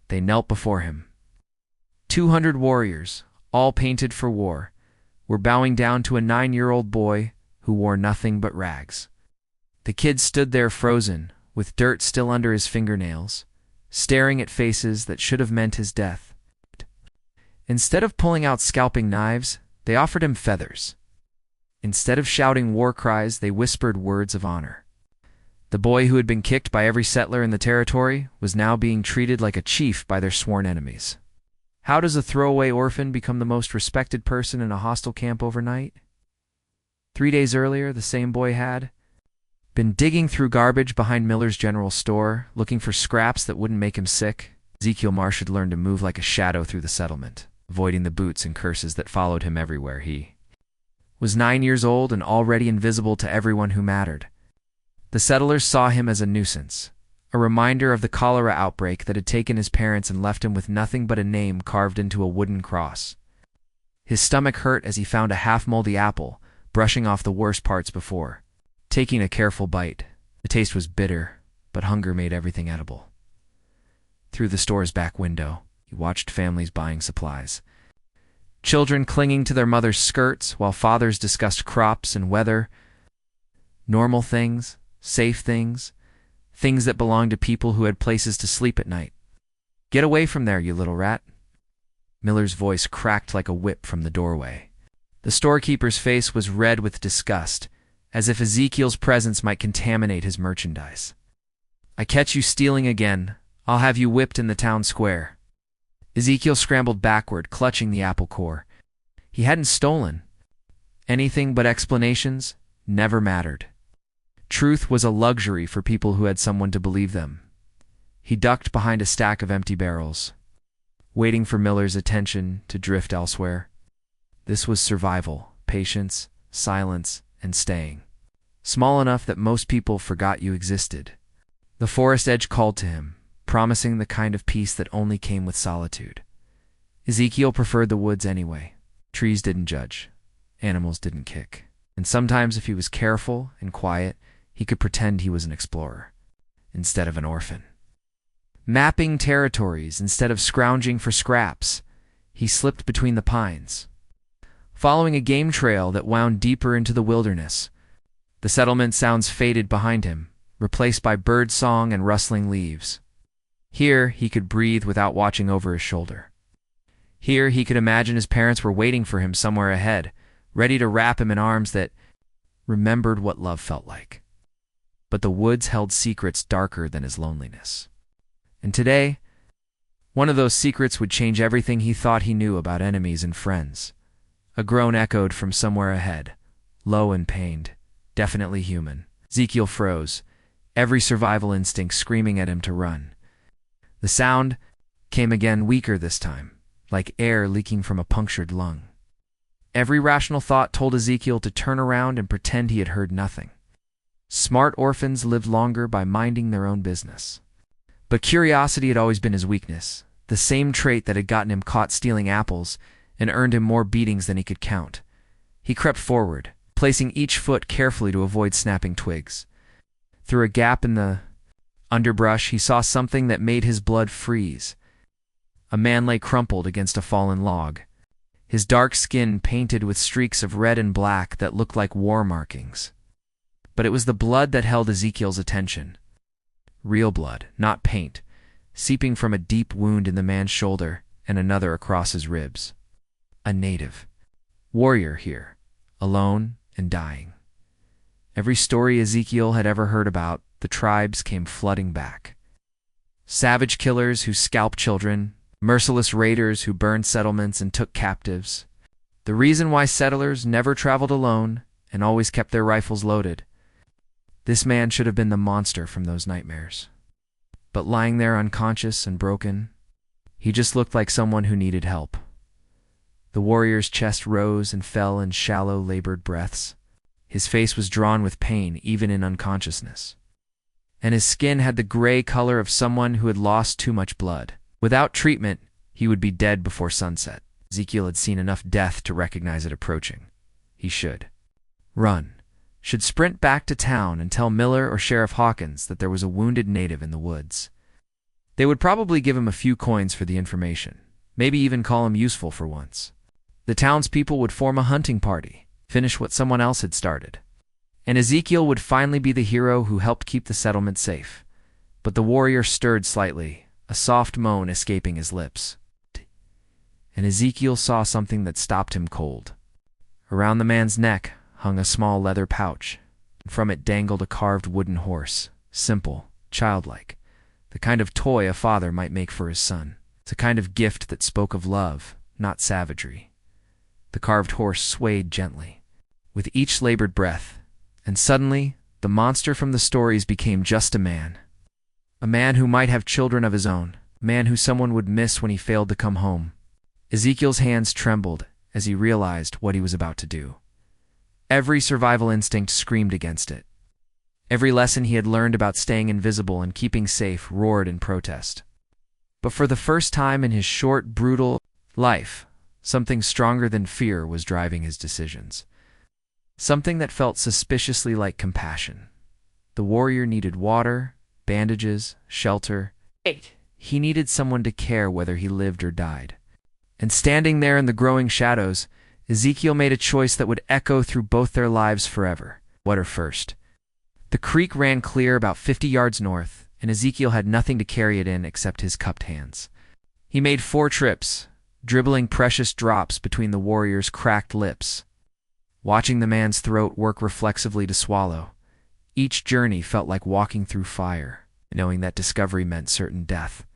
They knelt before him. 200 warriors, all painted for war, were bowing down to a 9-year-old boy who wore nothing but rags. The kid stood there frozen, with dirt still under his fingernails, staring at faces that should have meant his death. Instead of pulling out scalping knives, they offered him feathers. Instead of shouting war cries, they whispered words of honor. The boy who had been kicked by every settler in the territory was now being treated like a chief by their sworn enemies. How does a throwaway orphan become the most respected person in a hostile camp overnight? 3 days earlier, the same boy had been digging through garbage behind Miller's general store, looking for scraps that wouldn't make him sick. Ezekiel Marsh had learned to move like a shadow through the settlement, avoiding the boots and curses that followed him everywhere. He was 9 years old and already invisible to everyone who mattered. The settlers saw him as a nuisance, a reminder of the cholera outbreak that had taken his parents and left him with nothing but a name carved into a wooden cross. His stomach hurt as he found a half-moldy apple, brushing off the worst parts before taking a careful bite. The taste was bitter, but hunger made everything edible. Through the store's back window, he watched families buying supplies. Children clinging to their mothers' skirts while fathers discussed crops and weather. Normal things, safe things, things that belonged to people who had places to sleep at night. "Get away from there, you little rat." Miller's voice cracked like a whip from the doorway. The storekeeper's face was red with disgust, as if Ezekiel's presence might contaminate his merchandise. "I catch you stealing again, I'll have you whipped in the town square." Ezekiel scrambled backward, clutching the apple core. He hadn't stolen. Anything but explanations never mattered. Truth was a luxury for people who had someone to believe them. He ducked behind a stack of empty barrels, waiting for Miller's attention to drift elsewhere. This was survival, patience, silence, and staying. Small enough that most people forgot you existed. The forest edge called to him, promising the kind of peace that only came with solitude. Ezekiel preferred the woods anyway. Trees didn't judge. Animals didn't kick. And sometimes, if he was careful and quiet, he could pretend he was an explorer instead of an orphan. Mapping territories instead of scrounging for scraps, he slipped between the pines, following a game trail that wound deeper into the wilderness. The settlement sounds faded behind him, replaced by bird song and rustling leaves. Here he could breathe without watching over his shoulder. Here he could imagine his parents were waiting for him somewhere ahead, ready to wrap him in arms that remembered what love felt like. But the woods held secrets darker than his loneliness. And today, one of those secrets would change everything he thought he knew about enemies and friends. A groan echoed from somewhere ahead, low and pained, definitely human. Ezekiel froze, every survival instinct screaming at him to run. The sound came again, weaker this time, like air leaking from a punctured lung. Every rational thought told Ezekiel to turn around and pretend he had heard nothing. Smart orphans lived longer by minding their own business. But curiosity had always been his weakness, the same trait that had gotten him caught stealing apples and earned him more beatings than he could count. He crept forward, placing each foot carefully to avoid snapping twigs. Through a gap in the underbrush, he saw something that made his blood freeze. A man lay crumpled against a fallen log, his dark skin painted with streaks of red and black that looked like war markings. But it was the blood that held Ezekiel's attention. Real blood, not paint, seeping from a deep wound in the man's shoulder and another across his ribs. A native. Warrior here, alone and dying. Every story Ezekiel had ever heard about the tribes came flooding back. Savage killers who scalped children, merciless raiders who burned settlements and took captives. The reason why settlers never traveled alone and always kept their rifles loaded. This man should have been the monster from those nightmares. But lying there unconscious and broken, he just looked like someone who needed help. The warrior's chest rose and fell in shallow, labored breaths. His face was drawn with pain, even in unconsciousness. And his skin had the gray color of someone who had lost too much blood. Without treatment, he would be dead before sunset. Ezekiel had seen enough death to recognize it approaching. He should run. Should sprint back to town and tell Miller or Sheriff Hawkins that there was a wounded native in the woods. They would probably give him a few coins for the information, maybe even call him useful for once. The townspeople would form a hunting party, finish what someone else had started. And Ezekiel would finally be the hero who helped keep the settlement safe. But the warrior stirred slightly, a soft moan escaping his lips. And Ezekiel saw something that stopped him cold. Around the man's neck hung a small leather pouch, and from it dangled a carved wooden horse, simple, childlike, the kind of toy a father might make for his son. It's a kind of gift that spoke of love, not savagery. The carved horse swayed gently, with each labored breath, and suddenly the monster from the stories became just a man. A man who might have children of his own, a man who someone would miss when he failed to come home. Ezekiel's hands trembled as he realized what he was about to do. Every survival instinct screamed against it. Every lesson he had learned about staying invisible and keeping safe roared in protest. But for the first time in his short, brutal life, something stronger than fear was driving his decisions. Something that felt suspiciously like compassion. The warrior needed water, bandages, shelter. He needed someone to care whether he lived or died. And standing there in the growing shadows, Ezekiel made a choice that would echo through both their lives forever. Water first. The creek ran clear about 50 yards north, and Ezekiel had nothing to carry it in except his cupped hands. He made 4 trips, dribbling precious drops between the warrior's cracked lips. Watching the man's throat work reflexively to swallow, each journey felt like walking through fire, knowing that discovery meant certain death.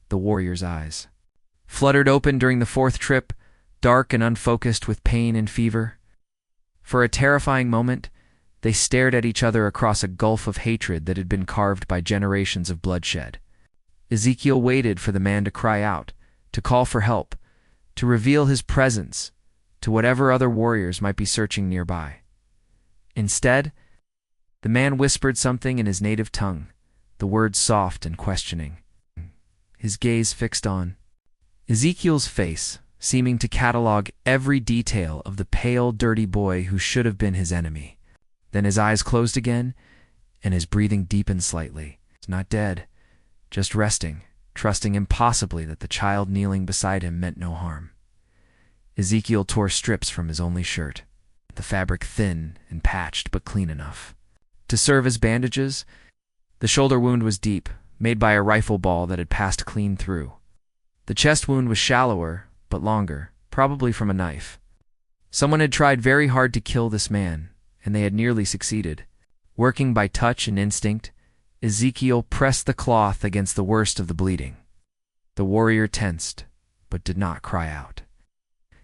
The warrior's eyes fluttered open during the 4th trip, dark and unfocused with pain and fever. For a terrifying moment, they stared at each other across a gulf of hatred that had been carved by generations of bloodshed. Ezekiel waited for the man to cry out, to call for help, to reveal his presence to whatever other warriors might be searching nearby. Instead, the man whispered something in his native tongue, the words soft and questioning. His gaze fixed on Ezekiel's face, seeming to catalog every detail of the pale, dirty boy who should have been his enemy. Then his eyes closed again, and his breathing deepened slightly. He's not dead, just resting, trusting impossibly that the child kneeling beside him meant no harm. Ezekiel tore strips from his only shirt, the fabric thin and patched but clean enough to serve as bandages. The shoulder wound was deep, made by a rifle ball that had passed clean through. The chest wound was shallower, but longer, probably from a knife. Someone had tried very hard to kill this man, and they had nearly succeeded. Working by touch and instinct, Ezekiel pressed the cloth against the worst of the bleeding. The warrior tensed, but did not cry out.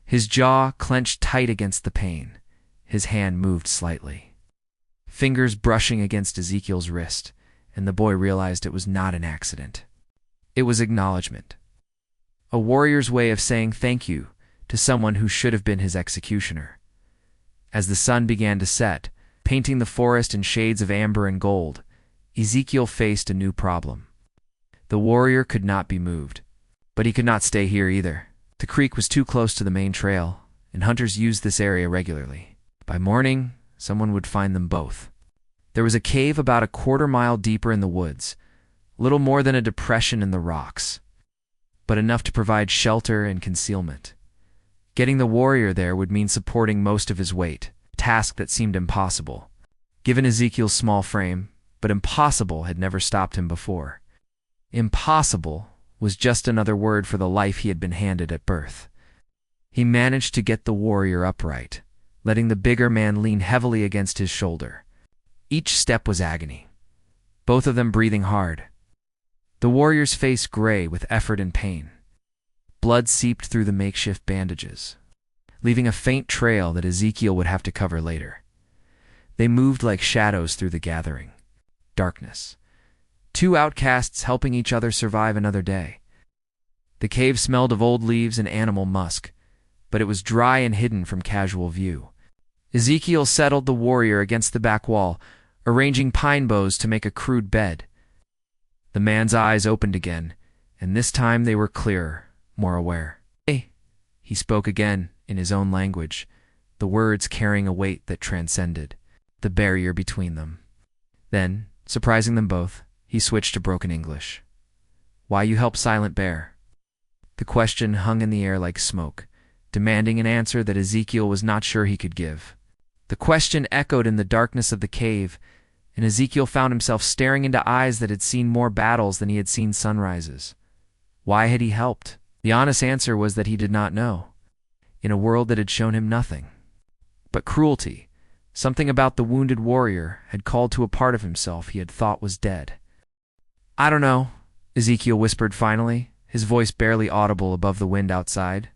His jaw clenched tight against the pain. His hand moved slightly, fingers brushing against Ezekiel's wrist, and the boy realized it was not an accident. It was acknowledgement. A warrior's way of saying thank you to someone who should have been his executioner. As the sun began to set, painting the forest in shades of amber and gold, Ezekiel faced a new problem. The warrior could not be moved, but he could not stay here either. The creek was too close to the main trail, and hunters used this area regularly. By morning, someone would find them both. There was a cave about a quarter-mile deeper in the woods, little more than a depression in the rocks, but enough to provide shelter and concealment. Getting the warrior there would mean supporting most of his weight, a task that seemed impossible, given Ezekiel's small frame, but impossible had never stopped him before. Impossible was just another word for the life he had been handed at birth. He managed to get the warrior upright, letting the bigger man lean heavily against his shoulder. Each step was agony, both of them breathing hard. The warrior's face gray with effort and pain. Blood seeped through the makeshift bandages, leaving a faint trail that Ezekiel would have to cover later. They moved like shadows through the gathering darkness. 2 outcasts helping each other survive another day. The cave smelled of old leaves and animal musk, but it was dry and hidden from casual view. Ezekiel settled the warrior against the back wall, arranging pine boughs to make a crude bed. The man's eyes opened again, and this time they were clearer, more aware. "Hey," he spoke again in his own language, the words carrying a weight that transcended the barrier between them. Then, surprising them both, he switched to broken English. Why you help Silent Bear? The question hung in the air like smoke, demanding an answer that Ezekiel was not sure he could give. The question echoed in the darkness of the cave, and Ezekiel found himself staring into eyes that had seen more battles than he had seen sunrises. Why had he helped? The honest answer was that he did not know, in a world that had shown him nothing. But cruelty, something about the wounded warrior, had called to a part of himself he had thought was dead. "I don't know," Ezekiel whispered finally, his voice barely audible above the wind outside.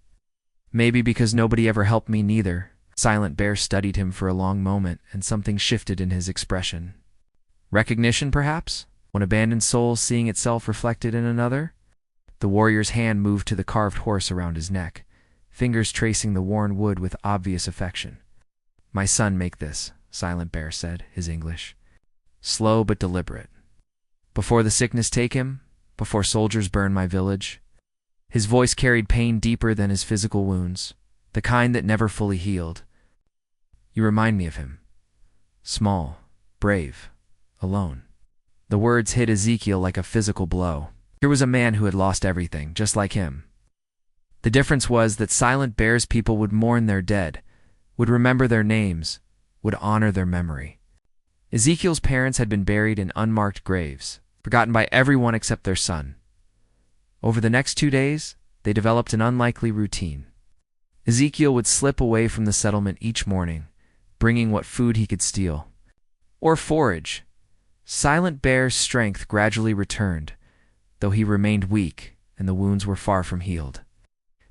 "Maybe because nobody ever helped me neither." Silent Bear studied him for a long moment, and something shifted in his expression. Recognition, perhaps? One abandoned soul seeing itself reflected in another? The warrior's hand moved to the carved horse around his neck, fingers tracing the worn wood with obvious affection. "My son make this," Silent Bear said, his English slow but deliberate. "Before the sickness take him, before soldiers burn my village." His voice carried pain deeper than his physical wounds, the kind that never fully healed. "You remind me of him. Small, brave, alone." The words hit Ezekiel like a physical blow. Here was a man who had lost everything, just like him. The difference was that Silent Bear's people would mourn their dead, would remember their names, would honor their memory. Ezekiel's parents had been buried in unmarked graves, forgotten by everyone except their son. Over the next 2 days, they developed an unlikely routine. Ezekiel would slip away from the settlement each morning, bringing what food he could steal, or forage. Silent Bear's strength gradually returned, though he remained weak and the wounds were far from healed.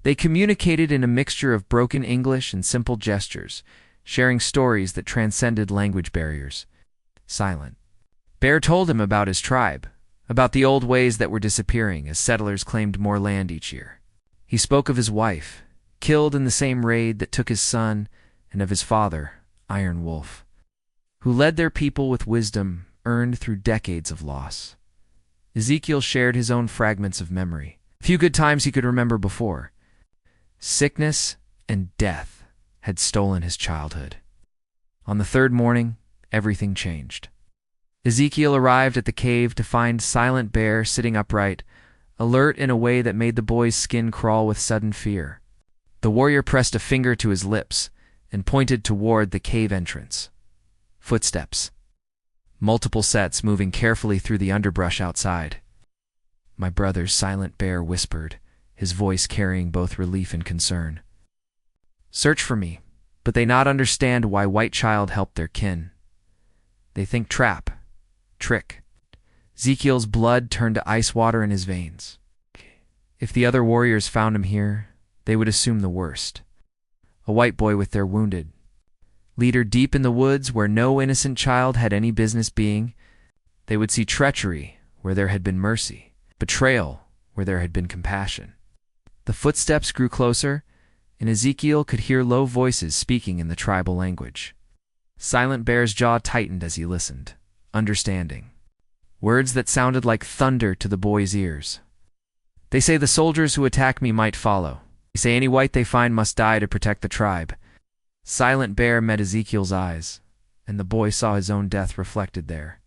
They communicated in a mixture of broken English and simple gestures, sharing stories that transcended language barriers. Silent Bear told him about his tribe, about the old ways that were disappearing as settlers claimed more land each year. He spoke of his wife, killed in the same raid that took his son, and of his father, Iron Wolf, who led their people with wisdom earned through decades of loss. Ezekiel shared his own fragments of memory, few good times he could remember before. Sickness and death had stolen his childhood. On the third morning, everything changed. Ezekiel arrived at the cave to find Silent Bear sitting upright, alert in a way that made the boy's skin crawl with sudden fear. The warrior pressed a finger to his lips and pointed toward the cave entrance. Footsteps. Multiple sets moving carefully through the underbrush outside. "My brothers," Silent Bear whispered, his voice carrying both relief and concern. "Search for me, but they not understand why white child helped their kin. They think trap, trick." Ezekiel's blood turned to ice water in his veins. If the other warriors found him here, they would assume the worst. A white boy with their wounded leader deep in the woods where no innocent child had any business being. They would see treachery where there had been mercy, betrayal where there had been compassion. The footsteps grew closer, and Ezekiel could hear low voices speaking in the tribal language. Silent Bear's jaw tightened as he listened, understanding. Words that sounded like thunder to the boy's ears. "They say the soldiers who attack me might follow. They say any white they find must die to protect the tribe." Silent Bear met Ezekiel's eyes, and the boy saw his own death reflected there.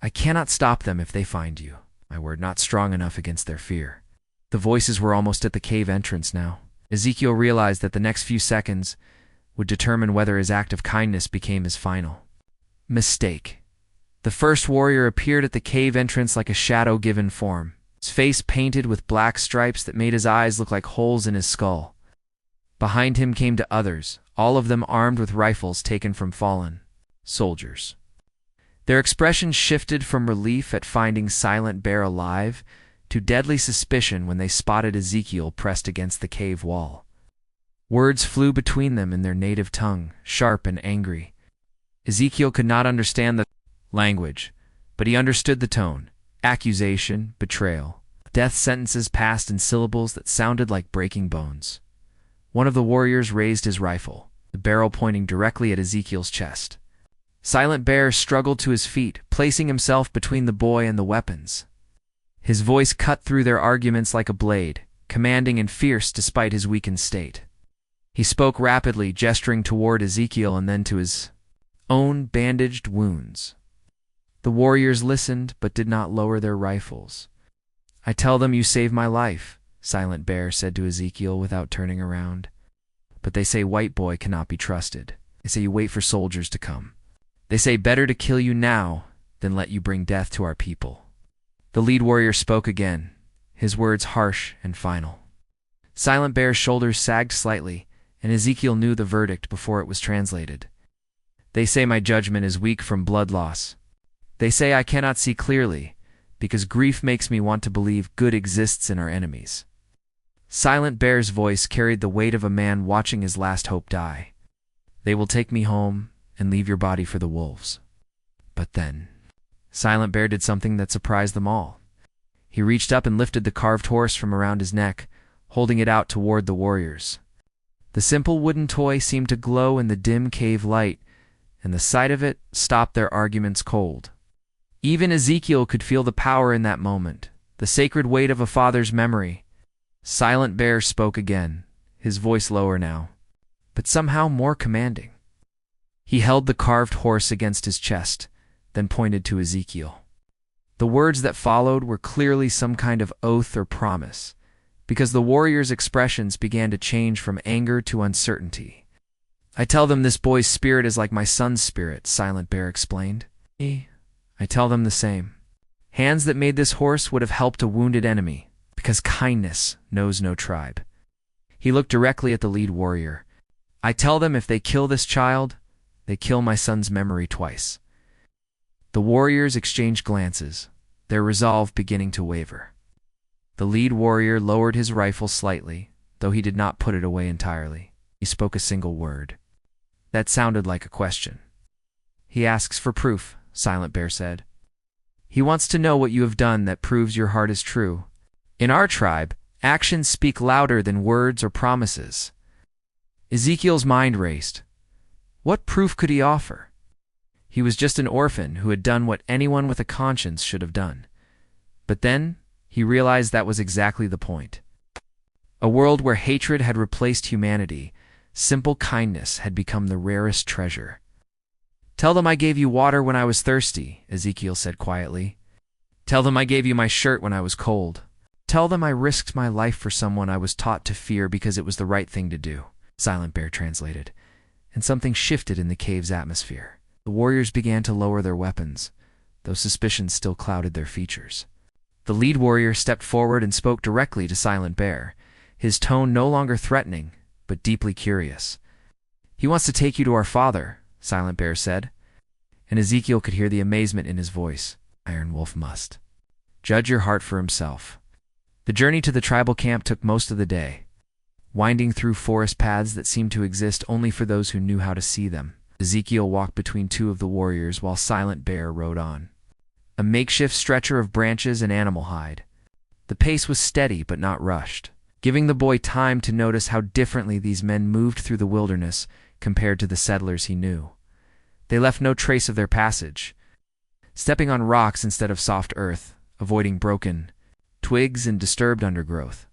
"I cannot stop them if they find you. My word not strong enough against their fear." The voices were almost at the cave entrance now. Ezekiel realized that the next few seconds would determine whether his act of kindness became his final. Mistake. The first warrior appeared at the cave entrance like a shadow-given form, his face painted with black stripes that made his eyes look like holes in his skull. Behind him came to others, all of them armed with rifles taken from fallen soldiers. Their expressions shifted from relief at finding Silent Bear alive to deadly suspicion when they spotted Ezekiel pressed against the cave wall. Words flew between them in their native tongue, sharp and angry. Ezekiel could not understand the language, but he understood the tone. Accusation, betrayal. Death sentences passed in syllables that sounded like breaking bones. One of the warriors raised his rifle, the barrel pointing directly at Ezekiel's chest. Silent Bear struggled to his feet, placing himself between the boy and the weapons. His voice cut through their arguments like a blade, commanding and fierce despite his weakened state. He spoke rapidly, gesturing toward Ezekiel and then to his own bandaged wounds. The warriors listened but did not lower their rifles. I tell them you saved my life, Silent Bear said to Ezekiel without turning around. But they say white boy cannot be trusted. They say you wait for soldiers to come. They say better to kill you now than let you bring death to our people. The lead warrior spoke again, his words harsh and final. Silent Bear's shoulders sagged slightly, and Ezekiel knew the verdict before it was translated. They say my judgment is weak from blood loss. They say I cannot see clearly, because grief makes me want to believe good exists in our enemies. Silent Bear's voice carried the weight of a man watching his last hope die. They will take me home and leave your body for the wolves. But then, Silent Bear did something that surprised them all. He reached up and lifted the carved horse from around his neck, holding it out toward the warriors. The simple wooden toy seemed to glow in the dim cave light, and the sight of it stopped their arguments cold. Even Ezekiel could feel the power in that moment, the sacred weight of a father's memory. Silent Bear spoke again, his voice lower now, but somehow more commanding. He held the carved horse against his chest, then pointed to Ezekiel. The words that followed were clearly some kind of oath or promise, because the warrior's expressions began to change from anger to uncertainty. I tell them this boy's spirit is like my son's spirit, Silent Bear explained. I tell them the same. Hands that made this horse would have helped a wounded enemy, because kindness knows no tribe. He looked directly at the lead warrior. I tell them if they kill this child, they kill my son's memory twice. The warriors exchanged glances, their resolve beginning to waver. The lead warrior lowered his rifle slightly, though he did not put it away entirely. He spoke a single word. That sounded like a question. He asks for proof, Silent Bear said. He wants to know what you have done that proves your heart is true. In our tribe, actions speak louder than words or promises. Ezekiel's mind raced. What proof could he offer? He was just an orphan who had done what anyone with a conscience should have done. But then, he realized that was exactly the point. A world where hatred had replaced humanity, simple kindness had become the rarest treasure. Tell them I gave you water when I was thirsty, Ezekiel said quietly. Tell them I gave you my shirt when I was cold. Tell them I risked my life for someone I was taught to fear because it was the right thing to do, Silent Bear translated. And something shifted in the cave's atmosphere. The warriors began to lower their weapons, though suspicions still clouded their features. The lead warrior stepped forward and spoke directly to Silent Bear, his tone no longer threatening, but deeply curious. He wants to take you to our father, Silent Bear said, and Ezekiel could hear the amazement in his voice. Iron Wolf must judge your heart for himself. The journey to the tribal camp took most of the day, winding through forest paths that seemed to exist only for those who knew how to see them. Ezekiel walked between two of the warriors while Silent Bear rode on, a makeshift stretcher of branches and animal hide. The pace was steady but not rushed, giving the boy time to notice how differently these men moved through the wilderness compared to the settlers he knew. They left no trace of their passage, stepping on rocks instead of soft earth, avoiding broken twigs and disturbed undergrowth.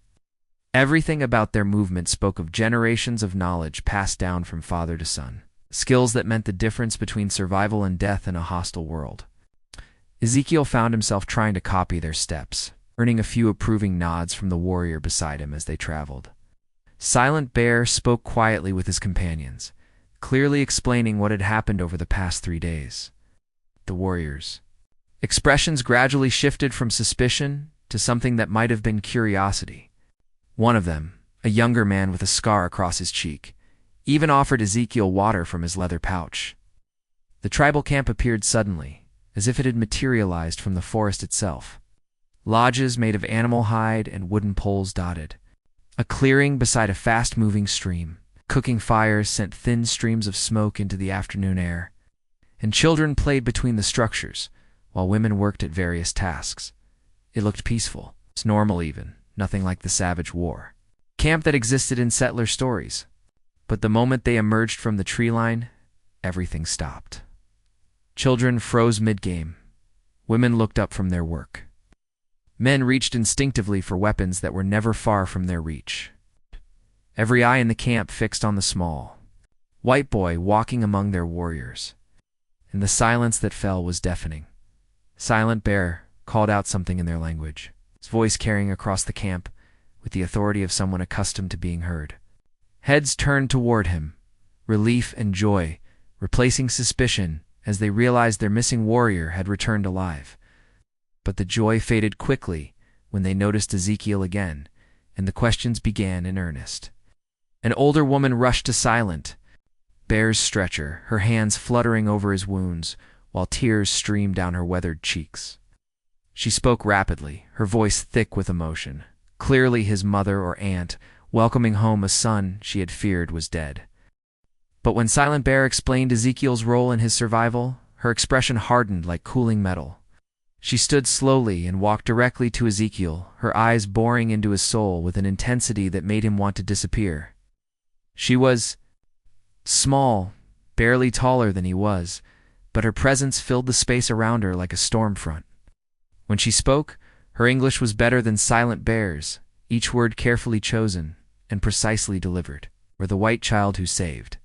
Everything about their movement spoke of generations of knowledge passed down from father to son, skills that meant the difference between survival and death in a hostile world. Ezekiel found himself trying to copy their steps, earning a few approving nods from the warrior beside him as they traveled. Silent Bear spoke quietly with his companions, clearly explaining what had happened over the past 3 days. The warriors' expressions gradually shifted from suspicion to something that might have been curiosity. One of them, a younger man with a scar across his cheek, even offered Ezekiel water from his leather pouch. The tribal camp appeared suddenly, as if it had materialized from the forest itself. Lodges made of animal hide and wooden poles dotted. A clearing beside a fast-moving stream. Cooking fires sent thin streams of smoke into the afternoon air. And children played between the structures, while women worked at various tasks. It looked peaceful. It's normal even, nothing like the savage war camp that existed in settler stories. But the moment they emerged from the tree line, everything stopped. Children froze mid-game. Women looked up from their work. Men reached instinctively for weapons that were never far from their reach. Every eye in the camp fixed on the small white boy walking among their warriors. And the silence that fell was deafening. Silent Bear called out something in their language. his voice carrying across the camp with the authority of someone accustomed to being heard. Heads turned toward him, relief and joy replacing suspicion as they realized their missing warrior had returned alive. But the joy faded quickly when they noticed Ezekiel again, and the questions began in earnest. An older woman rushed to Silent Bear's stretcher, her hands fluttering over his wounds, while tears streamed down her weathered cheeks. She spoke rapidly, her voice thick with emotion, clearly his mother or aunt, welcoming home a son she had feared was dead. But when Silent Bear explained Ezekiel's role in his survival, her expression hardened like cooling metal. She stood slowly and walked directly to Ezekiel, her eyes boring into his soul with an intensity that made him want to disappear. She was small, barely taller than he was, but her presence filled the space around her like a storm front. When she spoke, her English was better than Silent Bear's, each word carefully chosen and precisely delivered. "We're the white child who saved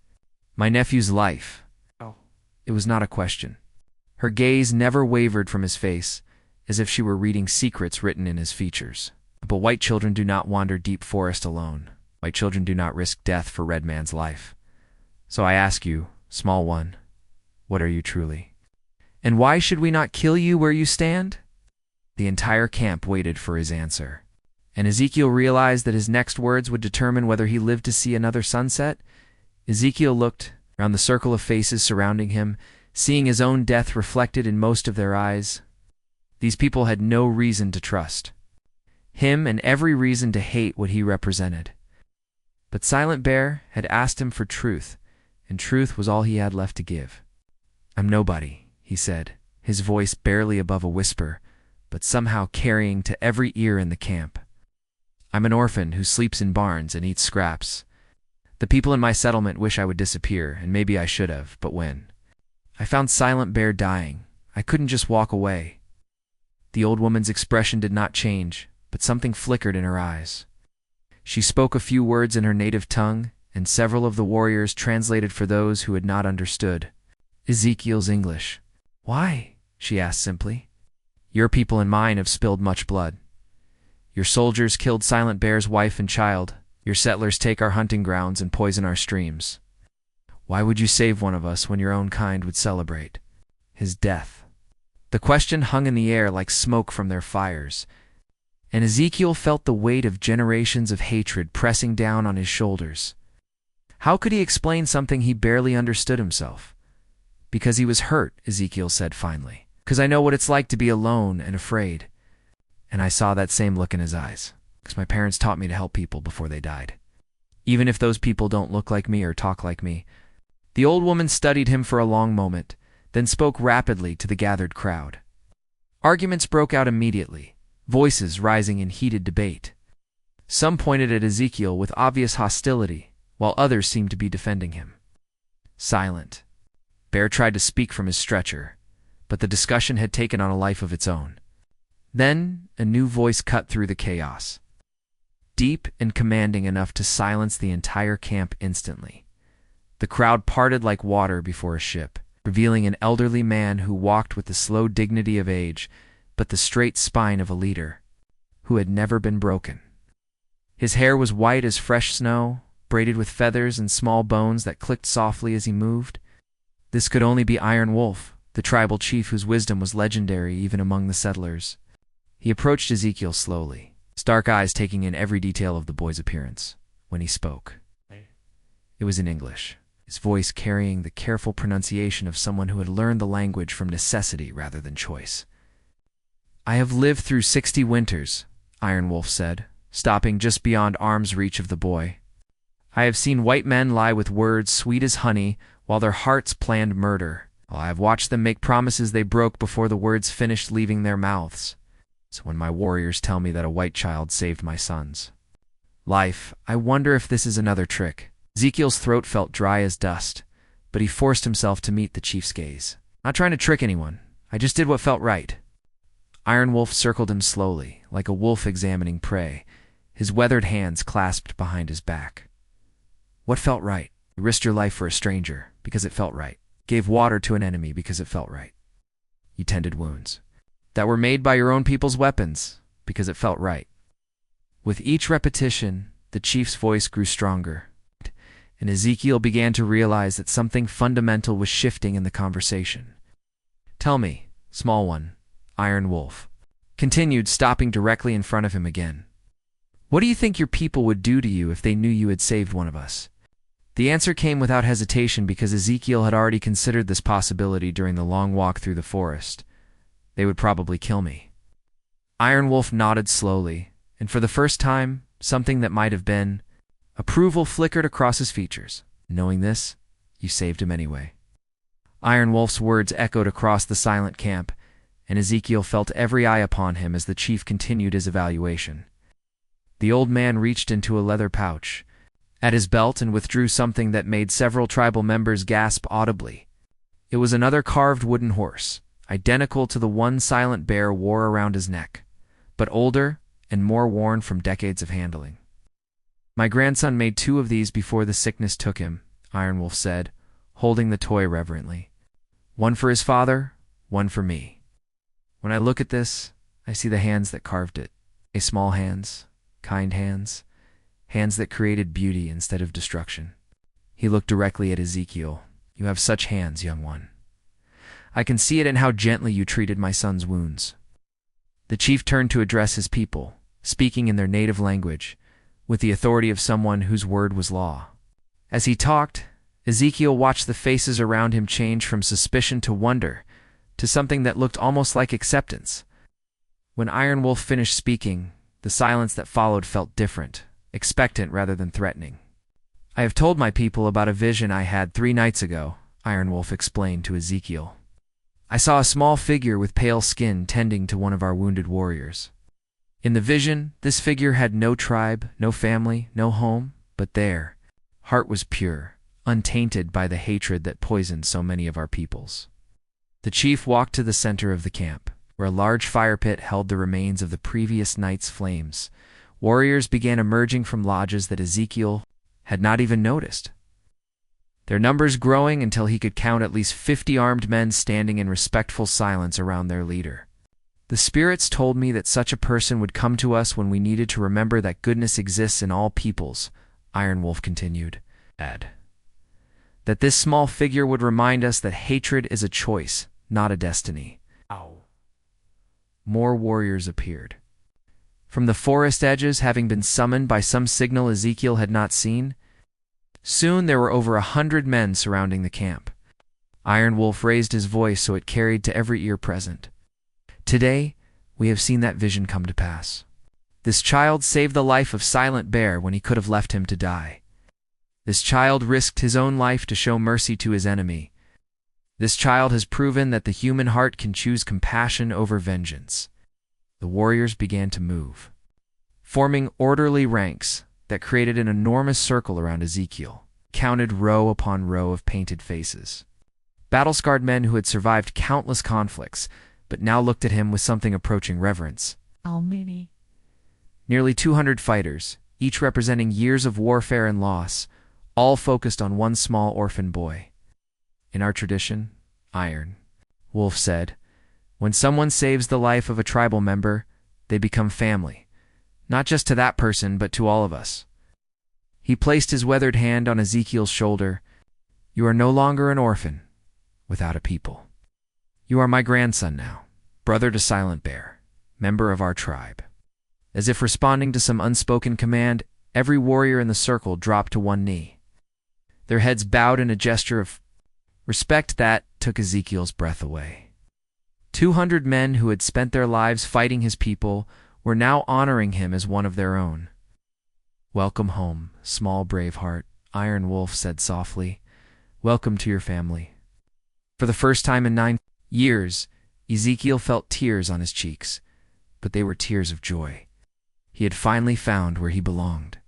my nephew's life." Oh. It was not a question. Her gaze never wavered from his face, as if she were reading secrets written in his features. But white children do not wander deep forest alone. White children do not risk death for red man's life. So I ask you, small one, what are you truly? And why should we not kill you where you stand? The entire camp waited for his answer. And Ezekiel realized that his next words would determine whether he lived to see another sunset. Ezekiel looked around the circle of faces surrounding him, seeing his own death reflected in most of their eyes. These people had no reason to trust him and every reason to hate what he represented. But Silent Bear had asked him for truth, and truth was all he had left to give. "I'm nobody," he said, his voice barely above a whisper, but somehow carrying to every ear in the camp. "I'm an orphan who sleeps in barns and eats scraps. The people in my settlement wish I would disappear, and maybe I should have, but when I found Silent Bear dying, I couldn't just walk away." The old woman's expression did not change, but something flickered in her eyes. She spoke a few words in her native tongue, and several of the warriors translated for those who had not understood Ezekiel's English. "Why?" she asked simply. "Your people and mine have spilled much blood. Your soldiers killed Silent Bear's wife and child. Your settlers take our hunting grounds and poison our streams. Why would you save one of us when your own kind would celebrate his death?" The question hung in the air like smoke from their fires, and Ezekiel felt the weight of generations of hatred pressing down on his shoulders. How could he explain something he barely understood himself? "Because he was hurt," Ezekiel said finally. "Because I know what it's like to be alone and afraid." And I saw that same look in his eyes. Because my parents taught me to help people before they died, even if those people don't look like me or talk like me. The old woman studied him for a long moment, then spoke rapidly to the gathered crowd. Arguments broke out immediately, voices rising in heated debate. Some pointed at Ezekiel with obvious hostility, while others seemed to be defending him. Silent Bear tried to speak from his stretcher, but the discussion had taken on a life of its own. Then a new voice cut through the chaos, deep and commanding enough to silence the entire camp instantly. The crowd parted like water before a ship, revealing an elderly man who walked with the slow dignity of age, but the straight spine of a leader who had never been broken. His hair was white as fresh snow, braided with feathers and small bones that clicked softly as he moved. This could only be Iron Wolf, the tribal chief whose wisdom was legendary even among the settlers. He approached Ezekiel slowly, his dark eyes taking in every detail of the boy's appearance. When he spoke, it was in English, his voice carrying the careful pronunciation of someone who had learned the language from necessity rather than choice. "I have lived through 60 winters," Iron Wolf said, stopping just beyond arm's reach of the boy. "I have seen white men lie with words sweet as honey while their hearts planned murder. I have watched them make promises they broke before the words finished leaving their mouths. So when my warriors tell me that a white child saved my son's life, I wonder if this is another trick." Ezekiel's throat felt dry as dust, but he forced himself to meet the chief's gaze. "Not trying to trick anyone. I just did what felt right." Iron Wolf circled him slowly, like a wolf examining prey, his weathered hands clasped behind his back. "What felt right? You risked your life for a stranger because it felt right. Gave water to an enemy because it felt right. You tended wounds that were made by your own people's weapons because it felt right. With each repetition, the chief's voice grew stronger, and Ezekiel began to realize that something fundamental was shifting in the conversation. "Tell me, small one," Iron Wolf continued, stopping directly in front of him again. "What do you think your people would do to you if they knew you had saved one of us?" The answer came without hesitation because Ezekiel had already considered this possibility during the long walk through the forest. "They would probably kill me." Iron Wolf nodded slowly, and for the first time, something that might have been approval flickered across his features. "Knowing this, you saved him anyway." Iron Wolf's words echoed across the silent camp, and Ezekiel felt every eye upon him as the chief continued his evaluation. The old man reached into a leather pouch at his belt and withdrew something that made several tribal members gasp audibly. It was another carved wooden horse, identical to the one Silent Bear wore around his neck, but older and more worn from decades of handling. "My grandson made 2 of these before the sickness took him," Iron Wolf said, holding the toy reverently. "One for his father, one for me. When I look at this, I see the hands that carved it. Small hands, kind hands, hands that created beauty instead of destruction." He looked directly at Ezekiel. "You have such hands, young one. I can see it in how gently you treated my son's wounds." The chief turned to address his people, speaking in their native language, with the authority of someone whose word was law. As he talked, Ezekiel watched the faces around him change from suspicion to wonder, to something that looked almost like acceptance. When Iron Wolf finished speaking, the silence that followed felt different, expectant rather than threatening. "I have told my people about a vision I had 3 nights ago," Iron Wolf explained to Ezekiel. "I saw a small figure with pale skin tending to one of our wounded warriors. In the vision, this figure had no tribe, no family, no home, but their heart was pure, untainted by the hatred that poisoned so many of our peoples." The chief walked to the center of the camp, where a large fire pit held the remains of the previous night's flames. Warriors began emerging from lodges that Ezekiel had not even noticed, their numbers growing until he could count at least 50 armed men standing in respectful silence around their leader. "The spirits told me that such a person would come to us when we needed to remember that goodness exists in all peoples," Iron Wolf continued. "That this small figure would remind us that hatred is a choice, not a destiny." Ow. More warriors appeared. From the forest edges, having been summoned by some signal Ezekiel had not seen, soon there were over 100 men surrounding the camp. Iron Wolf raised his voice so it carried to every ear present. "Today, we have seen that vision come to pass. This child saved the life of Silent Bear when he could have left him to die. This child risked his own life to show mercy to his enemy. This child has proven that the human heart can choose compassion over vengeance." The warriors began to move, forming orderly ranks that created an enormous circle around Ezekiel, counted row upon row of painted faces. Battle-scarred men who had survived countless conflicts, but now looked at him with something approaching reverence. How many? Nearly 200 fighters, each representing years of warfare and loss, all focused on one small orphan boy. "In our tradition," Iron Wolf said, "when someone saves the life of a tribal member, they become family, not just to that person, but to all of us." He placed his weathered hand on Ezekiel's shoulder. "You are no longer an orphan without a people. You are my grandson now, brother to Silent Bear, member of our tribe." As if responding to some unspoken command, every warrior in the circle dropped to one knee, their heads bowed in a gesture of respect that took Ezekiel's breath away. 200 men who had spent their lives fighting his people were now honoring him as one of their own. "Welcome home, small brave heart," Iron Wolf said softly. "Welcome to your family." For the first time in 9 years, Ezekiel felt tears on his cheeks, but they were tears of joy. He had finally found where he belonged.